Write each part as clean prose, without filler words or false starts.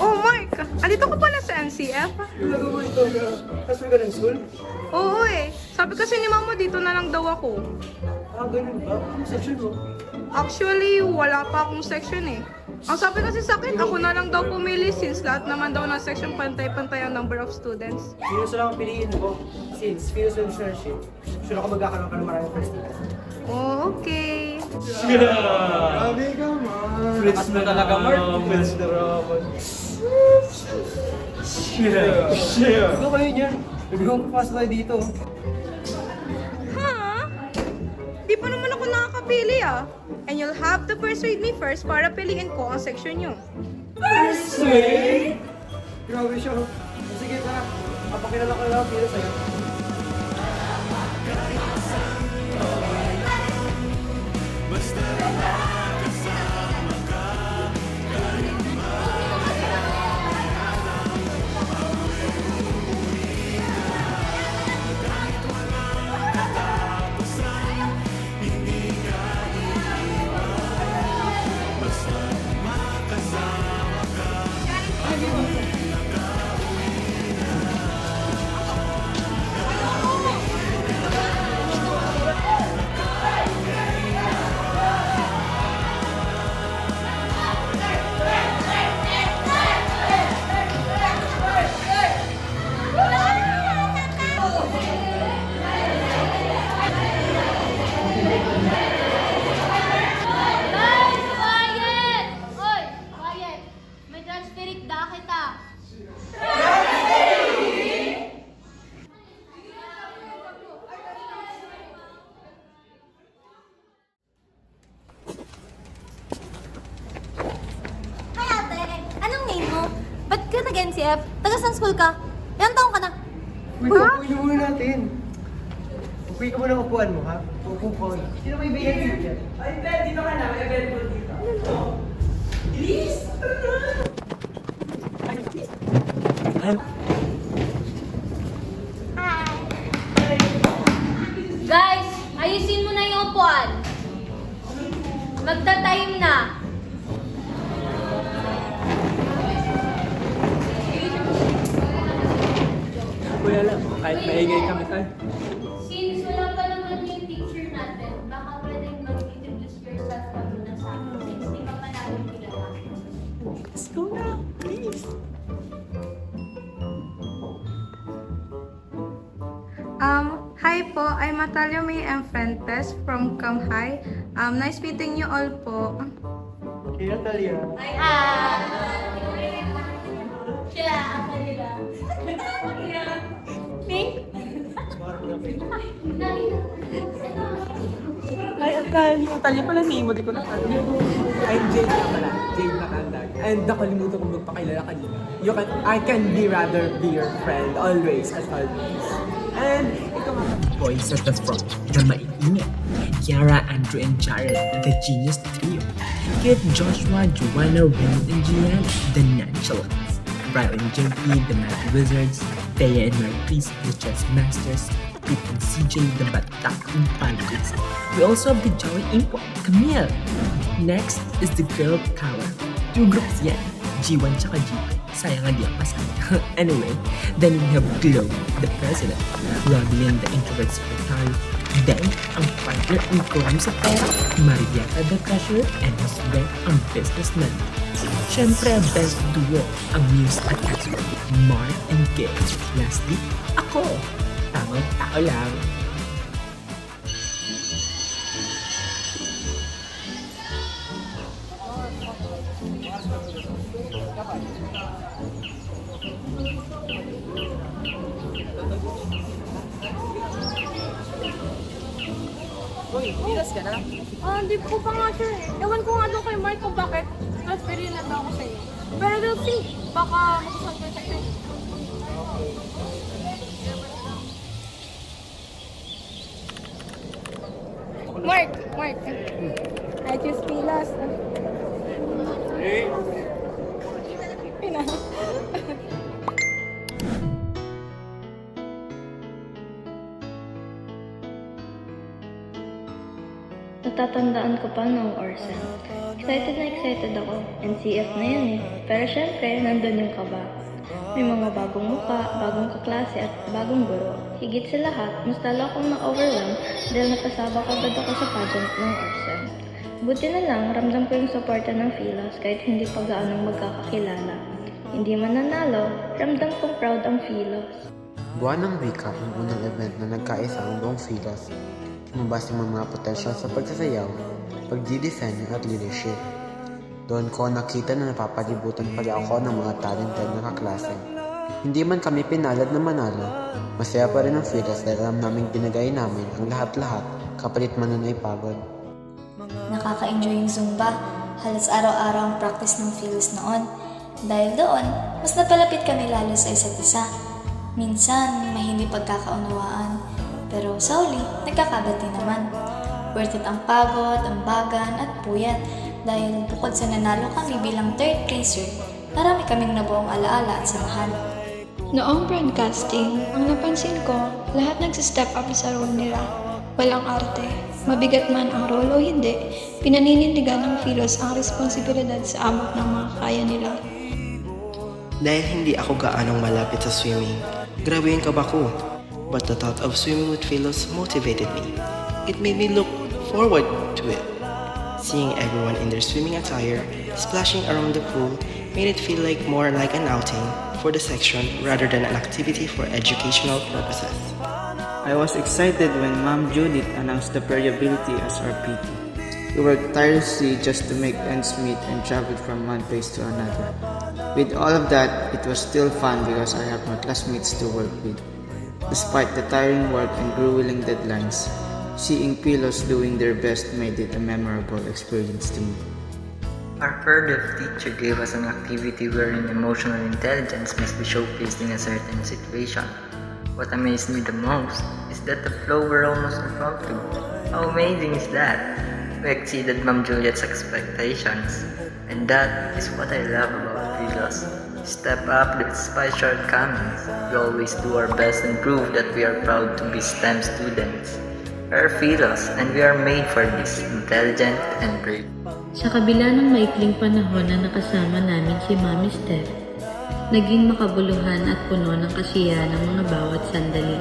Oh, Mark! Andito ka pala sa NCF? Talaga mo ito, kasal ka ng school? Oo eh. Sabi kasi ni Mama dito na lang daw ako. Ah, ganun ba? Ano section mo? Actually, wala pa akong section eh. Ang sabi kasi sa akin, ako na lang daw pumili since lahat naman daw ng section pantay-pantay ang number of students. Sino sa lang ang piliin mo? Since Venus Mentorship, sure ako magkakaroon ka ng maraming first date. Oh, okay. Grabe ka, man. Fritz na talaga, Mark. Fritz na raman. Shit. Ikaw kayo niyan. Hindi ko papasok tayo dito. Ha? Di pa naman ako nakakapili ah. And you'll have to persuade me first para piliin ko ang section nyo. Persuade? Grabe siya. Sige, tara. Papakilala ko lang dito sa'yo. NCF? Taga saan school ka? Ilang taong ka na? Uy, upuin muna natin. Upuin ka muna ang upuan mo, ha? Upo ko. Sino may vacancy dyan? Ay, Ben, dito ka na. May available dito. Please! Guys, ayusin mo na yung upuan. Magta-time na. Kuya lang, kahit maingay kami tayo. Since wala pa naman yung teacher natin, baka pwedeng mag-introduce yourself ka muna sa akin since di ka pa namin kilala. Let's go na, please. Hi po, I'm Natalia May M. Fuentes from Kamhay. Nice meeting you all po. Okay, Natalia. Siya, ako nila. Me? Ay, Talia pala name mo, di ko nakalimutan. I'm Jade na pala, Jade Matandag. And nakalimutan ko magpakilala kanina. I can be rather be your friend, always, as always. And ikaw mga boys at the front, the maingay. Kiara, Andrew, and Jared, the genius trio. Kit, Joshua, Joanna, Raymond, and Gianna, the Nanchalans. Riley and JP, the Magic Wizards. Thea and Marquise, the Chess Masters. Pete and CJ, the Batakang Pancakes. We also have the Jolly Impo, Camille. Next is the Girl Power. 2 groups yan, G1 tsaka G2. Sayang nga di ang kasama. Anyway, then we have Glow, the President. Rodelyn, the Introvert Secretary. Then, ang partner in crime sa pera, Marietta, the Treasurer, and Josue, ang businessman. Siyempre, best duo, ang Muse at Astro, Mark and Gail. Lastly, ako, tamang tao lang. Uy, pilas ka na. Hindi ko pa nga sure eh. Ewan ko nga doon kay Mark kung bakit. Transferin na daw ako sa iyo. Pero we'll see. Baka magustuhan ko siya. Mark. I choose Pilas. Pina. Natatandaan ko pa noong Orsen. Excited na excited ako. NCF na yun eh. Pero syempre, nandun yung kaba. May mga bagong muka, bagong kaklase at bagong guro. Higit sa lahat, mas lalo akong na-overwhelm dahil napasabak agad ako sa pageant ng Orsen. Buti na lang, ramdam ko yung suporta ng Philos kahit hindi pa gaanong magkakakilala. Hindi man nanalo, ramdam kong proud ang Philos. Buwan ng wika ang unang event na nagkaisa ang buong Philos. Lumabas yung mga potensyal sa pagsasayaw, pagdidisenyo at leadership. Doon ko nakita na napapalibutan pala ako ng mga talented na kaklase. Hindi man kami pinalad na manalo, masaya pa rin ang Philos dahil alam naming binigay namin ang lahat-lahat kapalit man nun ay pagod. Nakaka-enjoy yung Zumba. Halos araw-araw ang practice ng Philos noon. Dahil doon, mas napalapit kami lalo sa isa't isa. Minsan, may hindi pagkakaunawaan. Pero sa huli, nagkakabati naman. Worth it ang pagod, ambagan at puyat. Dahil bukod sa nanalo kami bilang third placer, marami kaming nabuong alaala at samahan. Noong broadcasting, ang napansin ko, lahat nagsistep up sa role nila. Walang arte. Mabigat man ang role o hindi, pinaninindigan ng Philos ang responsibilidad sa abot ng mga kaya nila. Dahil hindi ako gaanong malapit sa swimming, grabe yung kaba ko. But the thought of swimming with Philos motivated me. It made me look forward to it. Seeing everyone in their swimming attire, splashing around the pool, made it feel like more like an outing for the section rather than an activity for educational purposes. I was excited when Ma'am Judith announced the variability as our PT. We worked tirelessly just to make ends meet and traveled from one place to another. With all of that, it was still fun because I have my classmates to work with. Despite the tiring work and grueling deadlines, seeing Philos doing their best made it a memorable experience to me. Our PERDEF teacher gave us an activity wherein emotional intelligence must be showcased in a certain situation. What amazed me the most is that the flow were almost impromptu. How amazing is that? We exceeded Ma'am Juliet's expectations. And that is what I love about Philos. Step up despite shortcomings. We always do our best and prove that we are proud to be STEM students. We are Philos and we are made for this, intelligent and brave. Sa kabila ng maikling panahon na nakasama namin si Mami Steph, naging makabuluhan at puno ng kasiyahan ng mga bawat sandali.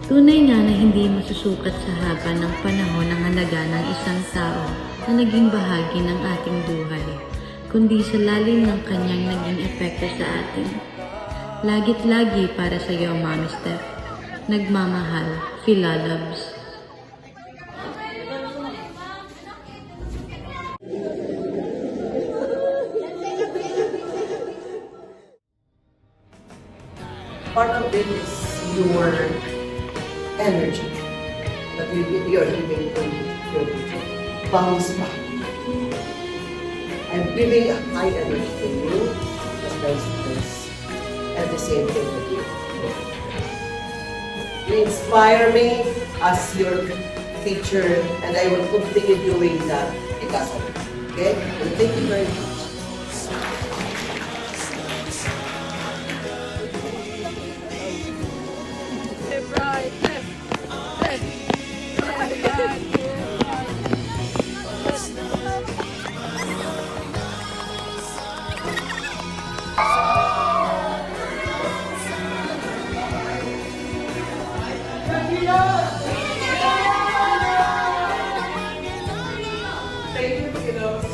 Tunay nga na hindi masusukat sa haba ng panahon ang halaga ng isang tao na naging bahagi ng ating buhay, kundi sa lalim ng kanyang naging epekto sa atin. Lagit lagi para sa iyo, Mami Steph. Nagmamahal, Philalabs. Part of it is your energy that you're giving to your bounce back. I'm giving a high energy to you as this and the same thing with you. You inspire me as your teacher and I will continue doing that because of it. Okay? And thank you very much. Thank you, Philos.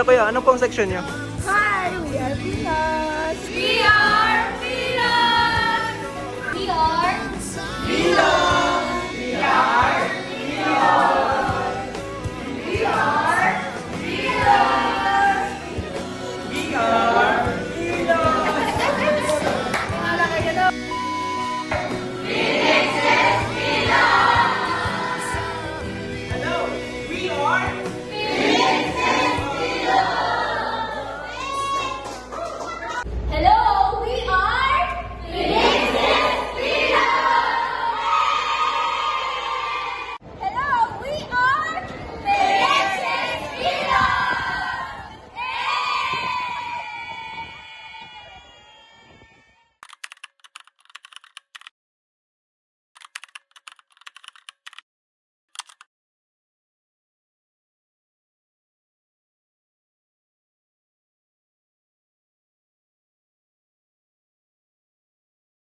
Kuya, anong pong section niyo?